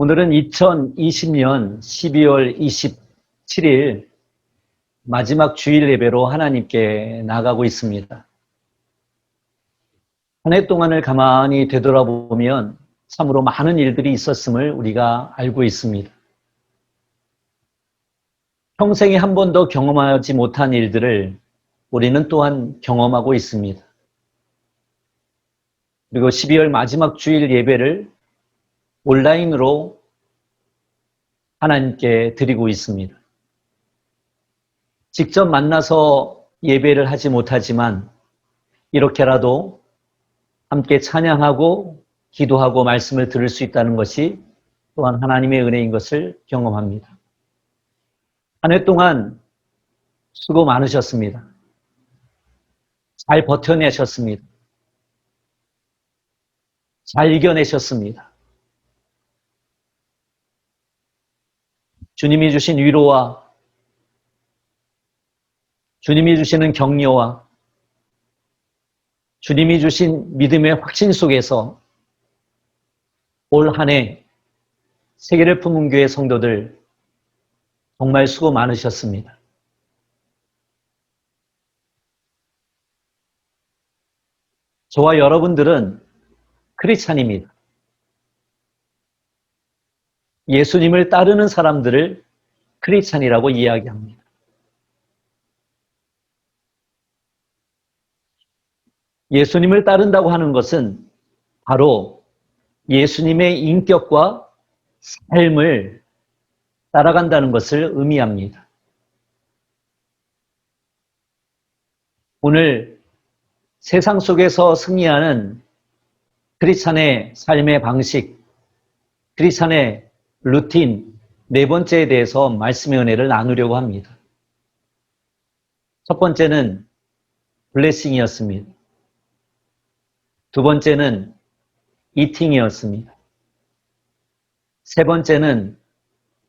오늘은 2020년 12월 27일 마지막 주일 예배로 하나님께 나가고 있습니다. 한 해 동안을 가만히 되돌아보면 참으로 많은 일들이 있었음을 우리가 알고 있습니다. 평생에 한 번도 경험하지 못한 일들을 우리는 또한 경험하고 있습니다. 그리고 12월 마지막 주일 예배를 온라인으로 하나님께 드리고 있습니다. 직접 만나서 예배를 하지 못하지만 이렇게라도 함께 찬양하고 기도하고 말씀을 들을 수 있다는 것이 또한 하나님의 은혜인 것을 경험합니다. 한 해 동안 수고 많으셨습니다. 잘 버텨내셨습니다. 잘 이겨내셨습니다. 주님이 주신 위로와 주님이 주시는 격려와 주님이 주신 믿음의 확신 속에서 올 한 해 세계를 품은 교회 성도들 정말 수고 많으셨습니다. 저와 여러분들은 크리스찬입니다. 예수님을 따르는 사람들을 크리스찬이라고 이야기합니다. 예수님을 따른다고 하는 것은 바로 예수님의 인격과 삶을 따라간다는 것을 의미합니다. 오늘 세상 속에서 승리하는 크리스찬의 삶의 방식, 크리스찬의 루틴 네 번째에 대해서 말씀의 은혜를 나누려고 합니다. 첫 번째는 블레싱이었습니다. 두 번째는 이팅이었습니다. 세 번째는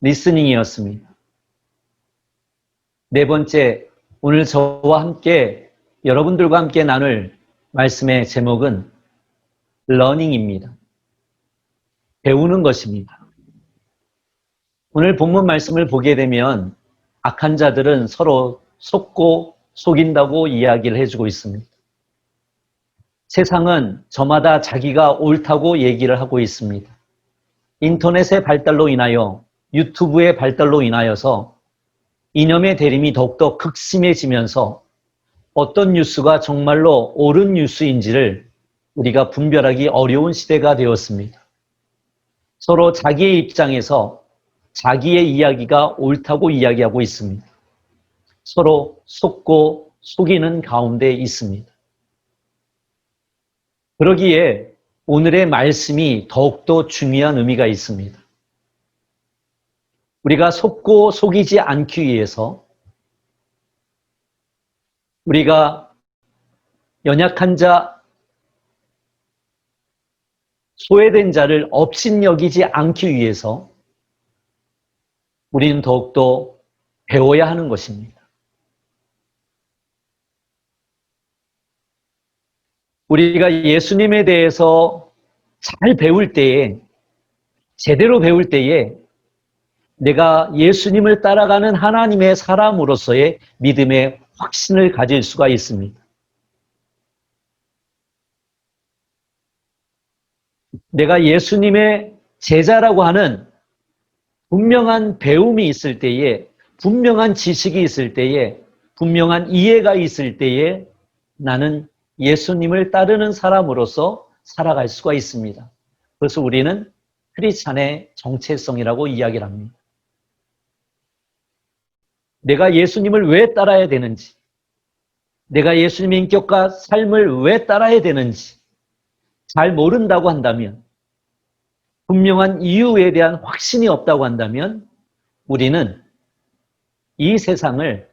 리스닝이었습니다. 네 번째, 오늘 저와 함께 여러분들과 함께 나눌 말씀의 제목은 러닝입니다. 배우는 것입니다. 오늘 본문 말씀을 보게 되면 악한 자들은 서로 속고 속인다고 이야기를 해주고 있습니다. 세상은 저마다 자기가 옳다고 얘기를 하고 있습니다. 인터넷의 발달로 인하여 유튜브의 발달로 인하여서 이념의 대립이 더욱더 극심해지면서 어떤 뉴스가 정말로 옳은 뉴스인지를 우리가 분별하기 어려운 시대가 되었습니다. 서로 자기의 입장에서 자기의 이야기가 옳다고 이야기하고 있습니다. 서로 속고 속이는 가운데 있습니다. 그러기에 오늘의 말씀이 더욱더 중요한 의미가 있습니다. 우리가 속고 속이지 않기 위해서 우리가 연약한 자, 소외된 자를 업신여기지 않기 위해서 우리는 더욱더 배워야 하는 것입니다. 우리가 예수님에 대해서 잘 배울 때에, 제대로 배울 때에 내가 예수님을 따라가는 하나님의 사람으로서의 믿음의 확신을 가질 수가 있습니다. 내가 예수님의 제자라고 하는 분명한 배움이 있을 때에, 분명한 지식이 있을 때에, 분명한 이해가 있을 때에 나는 예수님을 따르는 사람으로서 살아갈 수가 있습니다. 그래서 우리는 크리스찬의 정체성이라고 이야기를 합니다. 내가 예수님을 왜 따라야 되는지, 내가 예수님의 인격과 삶을 왜 따라야 되는지 잘 모른다고 한다면, 분명한 이유에 대한 확신이 없다고 한다면 우리는 이 세상을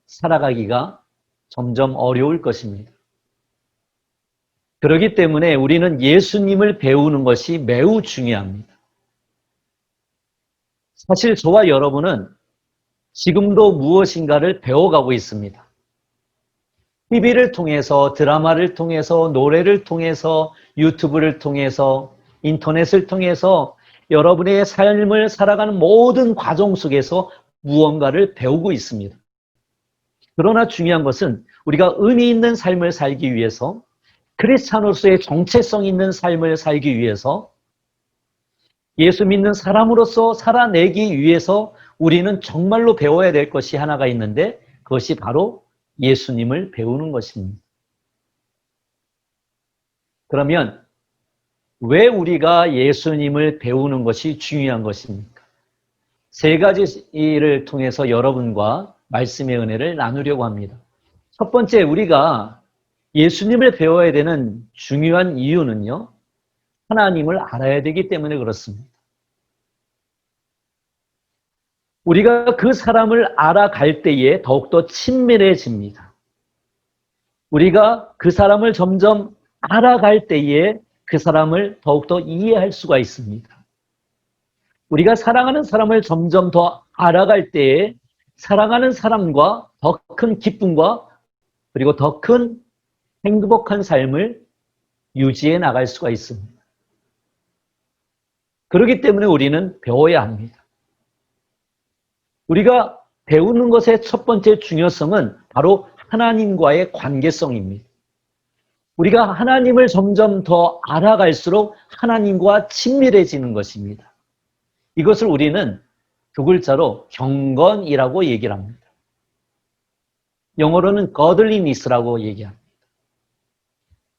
살아가기가 점점 어려울 것입니다. 그렇기 때문에 우리는 예수님을 배우는 것이 매우 중요합니다. 사실 저와 여러분은 지금도 무엇인가를 배워가고 있습니다. TV를 통해서, 드라마를 통해서, 노래를 통해서, 유튜브를 통해서, 인터넷을 통해서 여러분의 삶을 살아가는 모든 과정 속에서 무언가를 배우고 있습니다. 그러나 중요한 것은 우리가 의미 있는 삶을 살기 위해서, 크리스찬으로서의 정체성 있는 삶을 살기 위해서, 예수 믿는 사람으로서 살아내기 위해서 우리는 정말로 배워야 될 것이 하나가 있는데, 그것이 바로 예수님을 배우는 것입니다. 그러면 왜 우리가 예수님을 배우는 것이 중요한 것입니까? 세 가지를 통해서 여러분과 말씀의 은혜를 나누려고 합니다. 첫 번째, 우리가 예수님을 배워야 되는 중요한 이유는요, 하나님을 알아야 되기 때문에 그렇습니다. 우리가 그 사람을 알아갈 때에 더욱더 친밀해집니다. 우리가 그 사람을 점점 알아갈 때에 그 사람을 더욱더 이해할 수가 있습니다. 우리가 사랑하는 사람을 점점 더 알아갈 때에 사랑하는 사람과 더 큰 기쁨과 그리고 더 큰 행복한 삶을 유지해 나갈 수가 있습니다. 그렇기 때문에 우리는 배워야 합니다. 우리가 배우는 것의 첫 번째 중요성은 바로 하나님과의 관계성입니다. 우리가 하나님을 점점 더 알아갈수록 하나님과 친밀해지는 것입니다. 이것을 우리는 두 글자로 경건이라고 얘기를 합니다. 영어로는 godliness라고 얘기합니다.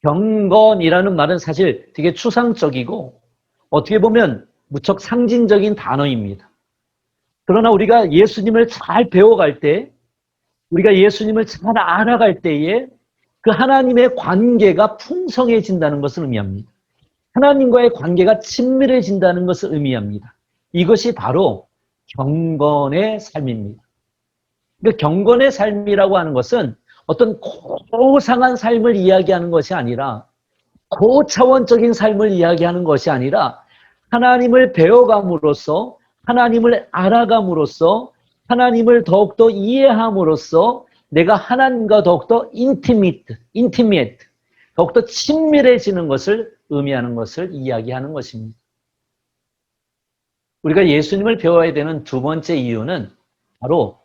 경건이라는 말은 사실 되게 추상적이고 어떻게 보면 무척 상징적인 단어입니다. 그러나 우리가 예수님을 잘 배워갈 때, 우리가 예수님을 잘 알아갈 때에 그 하나님의 관계가 풍성해진다는 것을 의미합니다. 하나님과의 관계가 친밀해진다는 것을 의미합니다. 이것이 바로 경건의 삶입니다. 그러니까 경건의 삶이라고 하는 것은 어떤 고상한 삶을 이야기하는 것이 아니라, 고차원적인 삶을 이야기하는 것이 아니라 하나님을 배워감으로써, 하나님을 알아감으로써, 하나님을 더욱더 이해함으로써 내가 하나님과 더욱더 인티미트, 더욱더 친밀해지는 것을 의미하는 것을 이야기하는 것입니다. 우리가 예수님을 배워야 되는 두 번째 이유는 바로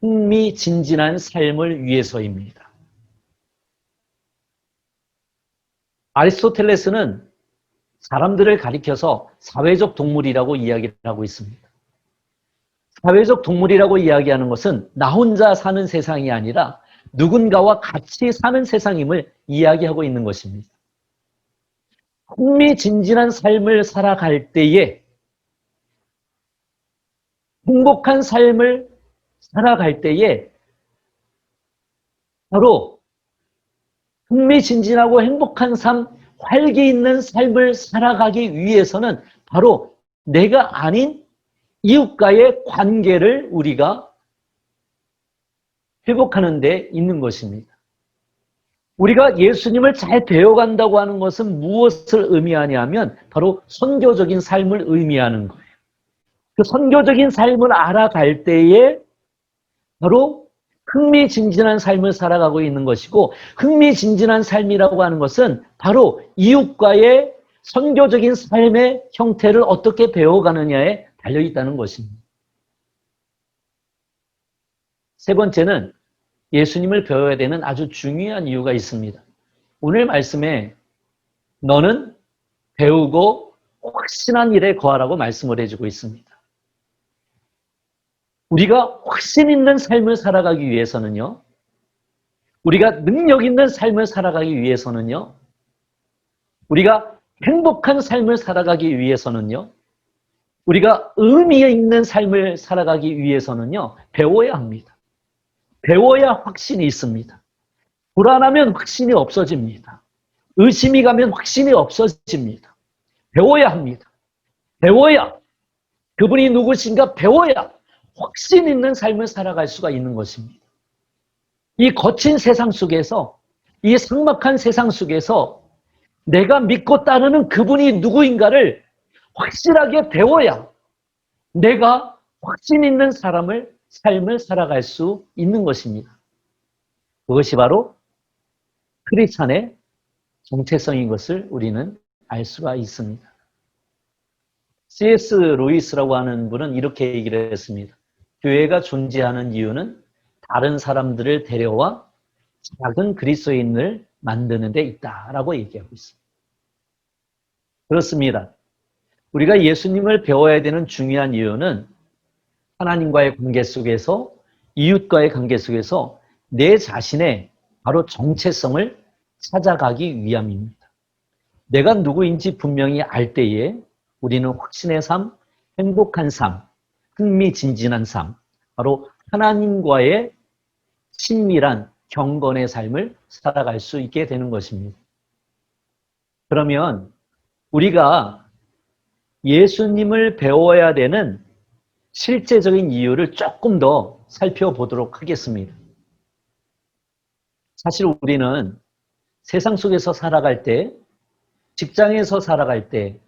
흥미진진한 삶을 위해서입니다. 아리스토텔레스는 사람들을 가리켜서 사회적 동물이라고 이야기를 하고 있습니다. 사회적 동물이라고 이야기하는 것은 나 혼자 사는 세상이 아니라 누군가와 같이 사는 세상임을 이야기하고 있는 것입니다. 흥미진진한 삶을 살아갈 때에, 행복한 삶을 살아갈 때에 바로 흥미진진하고 행복한 삶, 활기 있는 삶을 살아가기 위해서는 바로 내가 아닌 이웃과의 관계를 우리가 회복하는 데 있는 것입니다. 우리가 예수님을 잘 배워간다고 하는 것은 무엇을 의미하냐면 바로 선교적인 삶을 의미하는 거예요. 그 선교적인 삶을 알아갈 때에 바로 흥미진진한 삶을 살아가고 있는 것이고, 흥미진진한 삶이라고 하는 것은 바로 이웃과의 선교적인 삶의 형태를 어떻게 배워가느냐에 달려있다는 것입니다. 세 번째는 예수님을 배워야 되는 아주 중요한 이유가 있습니다. 오늘 말씀에 너는 배우고 확신한 일에 거하라고 말씀을 해주고 있습니다. 우리가 확신 있는 삶을 살아가기 위해서는요, 우리가 능력 있는 삶을 살아가기 위해서는요, 우리가 행복한 삶을 살아가기 위해서는요, 우리가 의미 있는 삶을 살아가기 위해서는요, 배워야 합니다. 배워야 확신이 있습니다. 불안하면 확신이 없어집니다. 의심이 가면 확신이 없어집니다. 배워야 합니다. 배워야, 그분이 누구신가 배워야 확신 있는 삶을 살아갈 수가 있는 것입니다. 이 거친 세상 속에서, 이 삭막한 세상 속에서 내가 믿고 따르는 그분이 누구인가를 확실하게 배워야 내가 확신 있는 삶을 살아갈 수 있는 것입니다. 그것이 바로 크리스찬의 정체성인 것을 우리는 알 수가 있습니다. C.S. 루이스라고 하는 분은 이렇게 얘기를 했습니다. 교회가 존재하는 이유는 다른 사람들을 데려와 작은 그리스도인을 만드는 데 있다라고 얘기하고 있습니다. 그렇습니다. 우리가 예수님을 배워야 되는 중요한 이유는 하나님과의 관계 속에서, 이웃과의 관계 속에서 내 자신의 바로 정체성을 찾아가기 위함입니다. 내가 누구인지 분명히 알 때에 우리는 확신의 삶, 행복한 삶, 흥미진진한 삶, 바로 하나님과의 친밀한 경건의 삶을 살아갈 수 있게 되는 것입니다. 그러면 우리가 예수님을 배워야 되는 실제적인 이유를 조금 더 살펴보도록 하겠습니다. 사실 우리는 세상 속에서 살아갈 때, 직장에서 살아갈 때,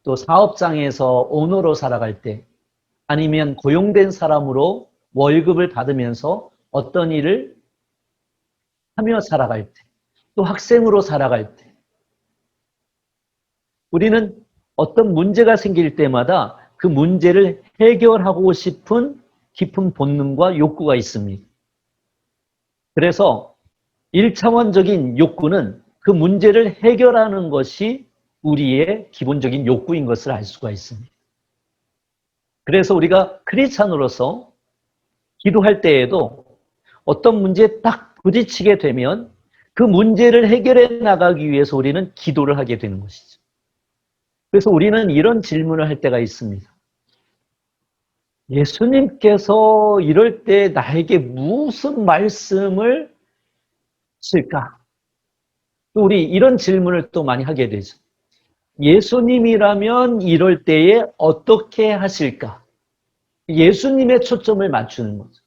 또 사업장에서 오너로 살아갈 때, 아니면 고용된 사람으로 월급을 받으면서 어떤 일을 하며 살아갈 때, 또 학생으로 살아갈 때, 우리는 어떤 문제가 생길 때마다 그 문제를 해결하고 싶은 깊은 본능과 욕구가 있습니다. 그래서 1차원적인 욕구는 그 문제를 해결하는 것이 우리의 기본적인 욕구인 것을 알 수가 있습니다. 그래서 우리가 크리스찬으로서 기도할 때에도 어떤 문제에 딱 부딪히게 되면 그 문제를 해결해 나가기 위해서 우리는 기도를 하게 되는 것이죠. 그래서 우리는 이런 질문을 할 때가 있습니다. 예수님께서 이럴 때 나에게 무슨 말씀을 하실까? 또 우리 이런 질문을 또 많이 하게 되죠. 예수님이라면 이럴 때에 어떻게 하실까? 예수님의 초점을 맞추는 거죠.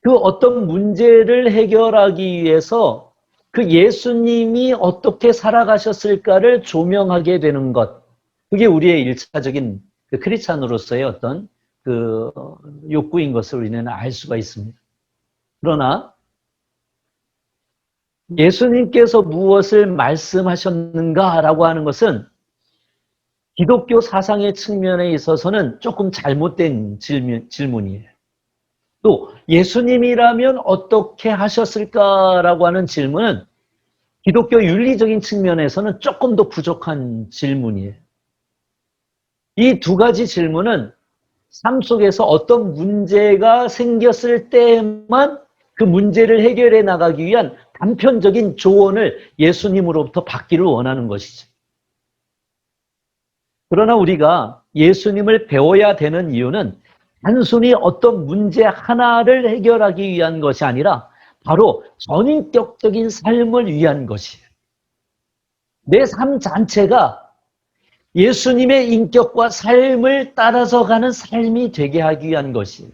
그 어떤 문제를 해결하기 위해서 그 예수님이 어떻게 살아가셨을까를 조명하게 되는 것. 그게 우리의 일차적인 그 크리스찬으로서의 어떤 그 욕구인 것을 우리는 알 수가 있습니다. 그러나 예수님께서 무엇을 말씀하셨는가라고 하는 것은 기독교 사상의 측면에 있어서는 조금 잘못된 질문이에요. 또 예수님이라면 어떻게 하셨을까라고 하는 질문은 기독교 윤리적인 측면에서는 조금 더 부족한 질문이에요. 이 두 가지 질문은 삶 속에서 어떤 문제가 생겼을 때만 그 문제를 해결해 나가기 위한 단편적인 조언을 예수님으로부터 받기를 원하는 것이죠. 그러나 우리가 예수님을 배워야 되는 이유는 단순히 어떤 문제 하나를 해결하기 위한 것이 아니라 바로 전인격적인 삶을 위한 것이에요. 내 삶 자체가 예수님의 인격과 삶을 따라서 가는 삶이 되게 하기 위한 것이에요.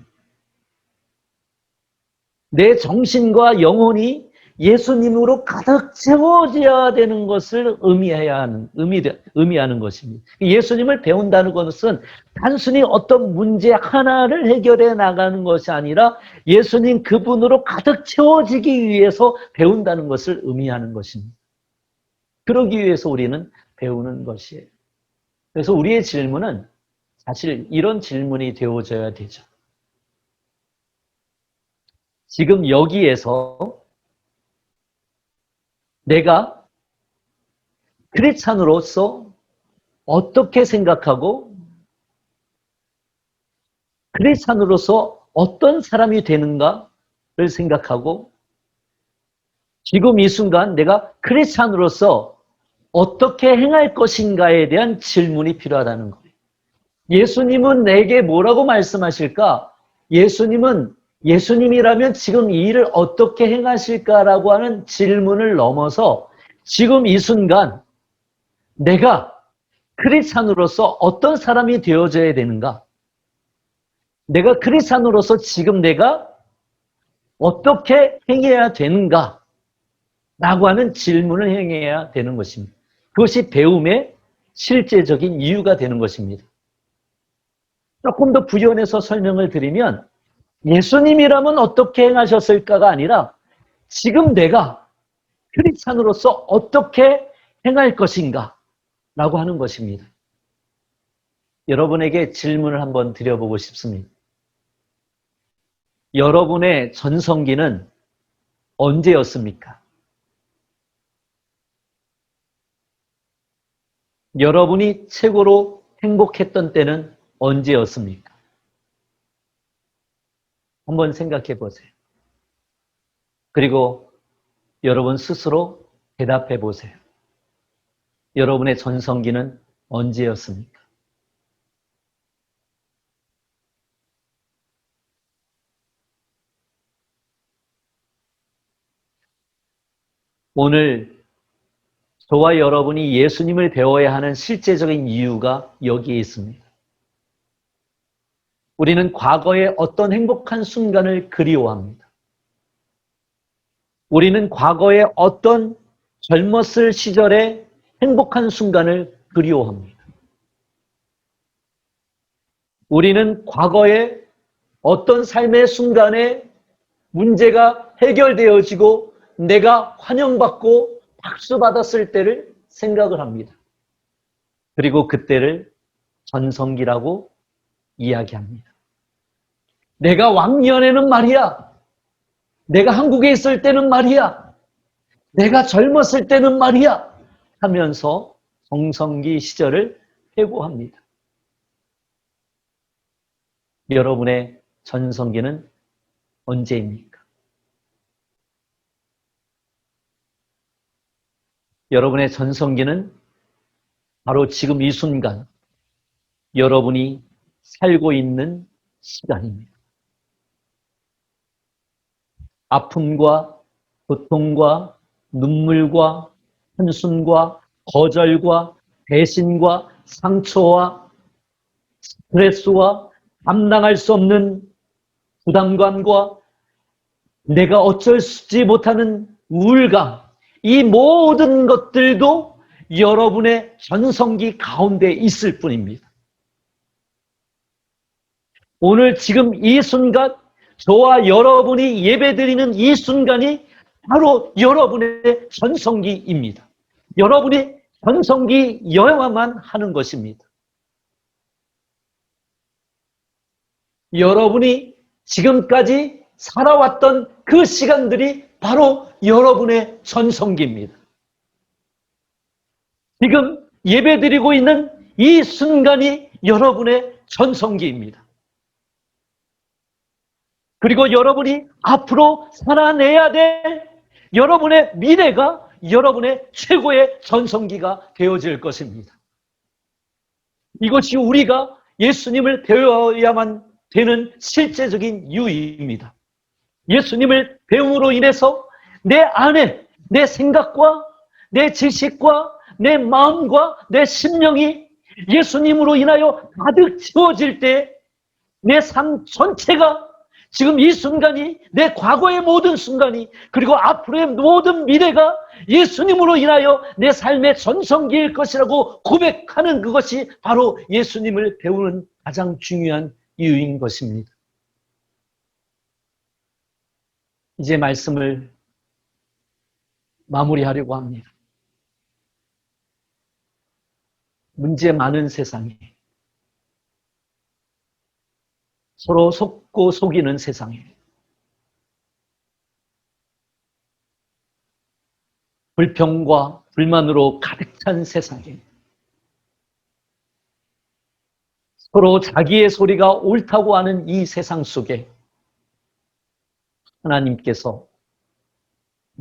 내 정신과 영혼이 예수님으로 가득 채워져야 되는 것을 의미하는 것입니다. 예수님을 배운다는 것은 단순히 어떤 문제 하나를 해결해 나가는 것이 아니라 예수님 그분으로 가득 채워지기 위해서 배운다는 것을 의미하는 것입니다. 그러기 위해서 우리는 배우는 것이에요. 그래서 우리의 질문은 사실 이런 질문이 되어져야 되죠. 지금 여기에서 내가 크리스찬으로서 어떻게 생각하고 크리스찬으로서 어떤 사람이 되는가를 생각하고 지금 이 순간 내가 크리스찬으로서 어떻게 행할 것인가에 대한 질문이 필요하다는 거예요. 예수님은 내게 뭐라고 말씀하실까? 예수님이라면 지금 이 일을 어떻게 행하실까라고 하는 질문을 넘어서 지금 이 순간 내가 크리스찬으로서 어떤 사람이 되어져야 되는가? 내가 크리스찬으로서 지금 내가 어떻게 행해야 되는가? 라고 하는 질문을 행해야 되는 것입니다. 그것이 배움의 실제적인 이유가 되는 것입니다. 조금 더 부연해서 설명을 드리면 예수님이라면 어떻게 행하셨을까가 아니라 지금 내가 크리스찬으로서 어떻게 행할 것인가 라고 하는 것입니다. 여러분에게 질문을 한번 드려보고 싶습니다. 여러분의 전성기는 언제였습니까? 여러분이 최고로 행복했던 때는 언제였습니까? 한번 생각해 보세요. 그리고 여러분 스스로 대답해 보세요. 여러분의 전성기는 언제였습니까? 오늘 저와 여러분이 예수님을 배워야 하는 실제적인 이유가 여기에 있습니다. 우리는 과거의 어떤 행복한 순간을 그리워합니다. 우리는 과거의 어떤 젊었을 시절의 행복한 순간을 그리워합니다. 우리는 과거의 어떤 삶의 순간에 문제가 해결되어지고 내가 환영받고 박수받았을 때를 생각을 합니다. 그리고 그때를 전성기라고 이야기합니다. 내가 왕년에는 말이야. 내가 한국에 있을 때는 말이야. 내가 젊었을 때는 말이야. 하면서 전성기 시절을 회고합니다. 여러분의 전성기는 언제입니까? 여러분의 전성기는 바로 지금 이 순간 여러분이 살고 있는 시간입니다. 아픔과 고통과 눈물과 한숨과 거절과 배신과 상처와 스트레스와 감당할 수 없는 부담감과 내가 어쩔 수 없지 못하는 우울감, 이 모든 것들도 여러분의 전성기 가운데 있을 뿐입니다. 오늘 지금 이 순간 저와 여러분이 예배드리는 이 순간이 바로 여러분의 전성기입니다. 여러분이 전성기여야만 하는 것입니다. 여러분이 지금까지 살아왔던 그 시간들이 바로 여러분의 전성기입니다. 지금 예배드리고 있는 이 순간이 여러분의 전성기입니다. 그리고 여러분이 앞으로 살아내야 될 여러분의 미래가 여러분의 최고의 전성기가 되어질 것입니다. 이것이 우리가 예수님을 배워야만 되는 실제적인 이유입니다. 예수님을 배움으로 인해서 내 안에 내 생각과 내 지식과 내 마음과 내 심령이 예수님으로 인하여 가득 채워질 때 내 삶 전체가 지금 이 순간이 내 과거의 모든 순간이 그리고 앞으로의 모든 미래가 예수님으로 인하여 내 삶의 전성기일 것이라고 고백하는 그것이 바로 예수님을 배우는 가장 중요한 이유인 것입니다. 이제 말씀을 마무리하려고 합니다. 문제 많은 세상에 서로 속고 속이는 세상에 불평과 불만으로 가득 찬 세상에 서로 자기의 소리가 옳다고 하는 이 세상 속에 하나님께서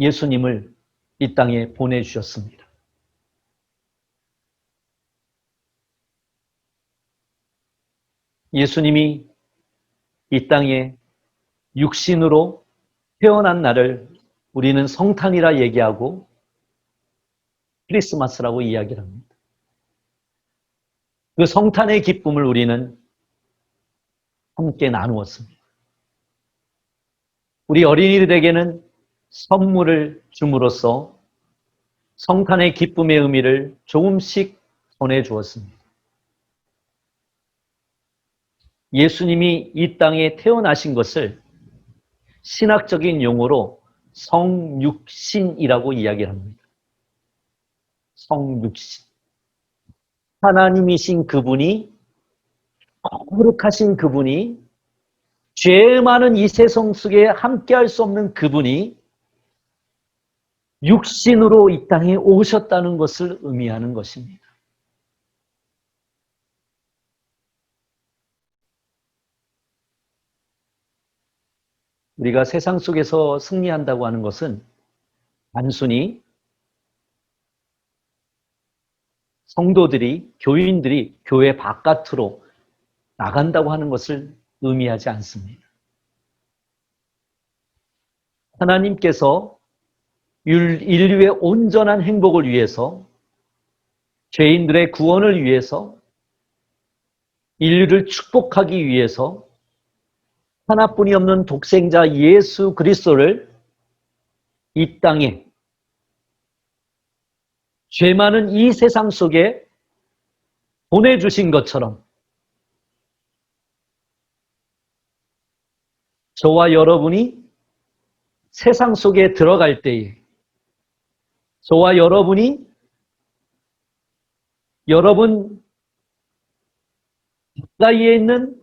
예수님을 이 땅에 보내주셨습니다. 예수님이 이 땅에 육신으로 태어난 날을 우리는 성탄이라 얘기하고 크리스마스라고 이야기를 합니다. 그 성탄의 기쁨을 우리는 함께 나누었습니다. 우리 어린이들에게는 선물을 줌으로써 성탄의 기쁨의 의미를 조금씩 전해주었습니다. 예수님이 이 땅에 태어나신 것을 신학적인 용어로 성육신이라고 이야기를 합니다. 성육신. 하나님이신 그분이 거룩하신 그분이, 죄 많은 이 세상 속에 함께할 수 없는 그분이 육신으로 이 땅에 오셨다는 것을 의미하는 것입니다. 우리가 세상 속에서 승리한다고 하는 것은 단순히 성도들이, 교인들이 교회 바깥으로 나간다고 하는 것을 의미하지 않습니다. 하나님께서 인류의 온전한 행복을 위해서, 죄인들의 구원을 위해서, 인류를 축복하기 위해서 하나뿐이 없는 독생자 예수 그리스도를 이 땅에, 죄 많은 이 세상 속에 보내주신 것처럼 저와 여러분이 세상 속에 들어갈 때에, 저와 여러분이 여러분 가까이에 있는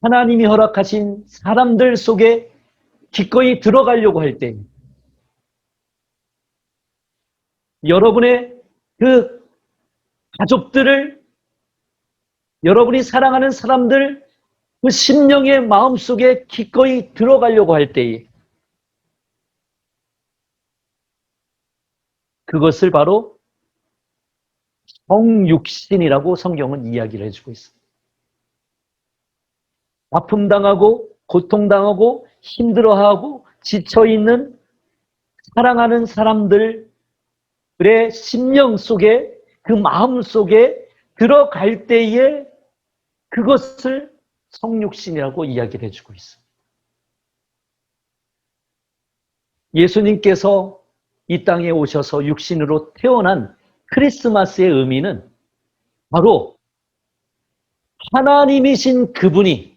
하나님이 허락하신 사람들 속에 기꺼이 들어가려고 할 때, 여러분의 그 가족들을, 여러분이 사랑하는 사람들, 그 심령의 마음속에 기꺼이 들어가려고 할 때에, 그것을 바로 성육신이라고 성경은 이야기를 해주고 있습니다. 아픔당하고 고통당하고 힘들어하고 지쳐있는 사랑하는 사람들의 심령 속에, 그 마음 속에 들어갈 때에 그것을 성육신이라고 이야기를 해주고 있습니다. 예수님께서 이 땅에 오셔서 육신으로 태어난 크리스마스의 의미는 바로 하나님이신 그분이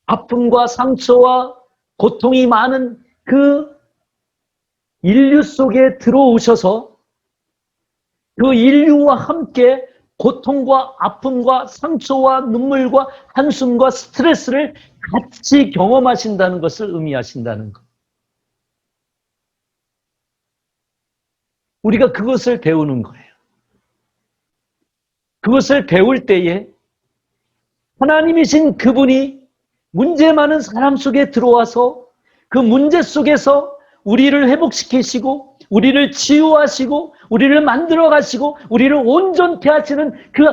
아픔과 상처와 고통이 많은 그 인류 속에 들어오셔서 그 인류와 함께 고통과 아픔과 상처와 눈물과 한숨과 스트레스를 같이 경험하신다는 것을 의미하신다는 것. 우리가 그것을 배우는 거예요. 그것을 배울 때에 하나님이신 그분이 문제 많은 사람 속에 들어와서 그 문제 속에서 우리를 회복시키시고 우리를 치유하시고 우리를 만들어 가시고 우리를 온전케 하시는 그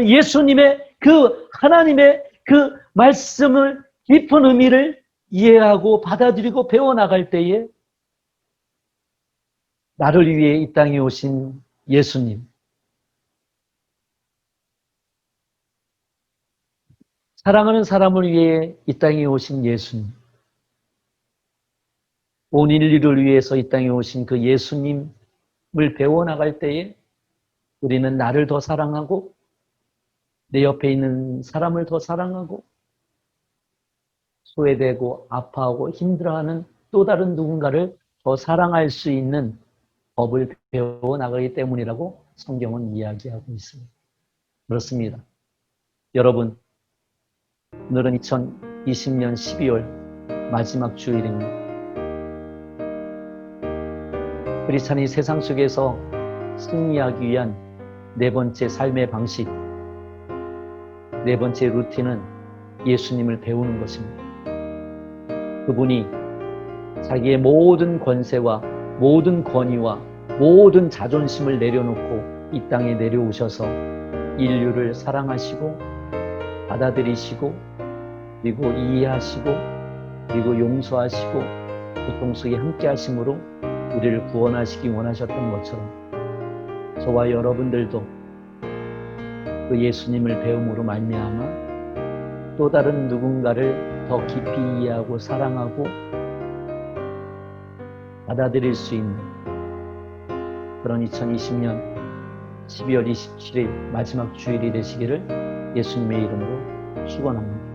예수님의, 그 하나님의 그 말씀을, 깊은 의미를 이해하고 받아들이고 배워나갈 때에 나를 위해 이 땅에 오신 예수님, 사랑하는 사람을 위해 이 땅에 오신 예수님, 온 인류를 위해서 이 땅에 오신 그 예수님을 배워나갈 때에 우리는 나를 더 사랑하고 내 옆에 있는 사람을 더 사랑하고 소외되고 아파하고 힘들어하는 또 다른 누군가를 더 사랑할 수 있는 법을 배워나가기 때문이라고 성경은 이야기하고 있습니다. 그렇습니다. 여러분, 오늘은 2020년 12월 마지막 주일입니다. 크리스찬이 세상 속에서 승리하기 위한 네 번째 삶의 방식, 네 번째 루틴은 예수님을 배우는 것입니다. 그분이 자기의 모든 권세와 모든 권위와 모든 자존심을 내려놓고 이 땅에 내려오셔서 인류를 사랑하시고 받아들이시고 그리고 이해하시고 그리고 용서하시고 고통 속에 함께 하심으로 우리를 구원하시기 원하셨던 것처럼 저와 여러분들도 그 예수님을 배움으로 말미암아 또 다른 누군가를 더 깊이 이해하고 사랑하고 받아들일 수 있는 그런 2020년 12월 27일 마지막 주일이 되시기를 예수님의 이름으로 축원합니다.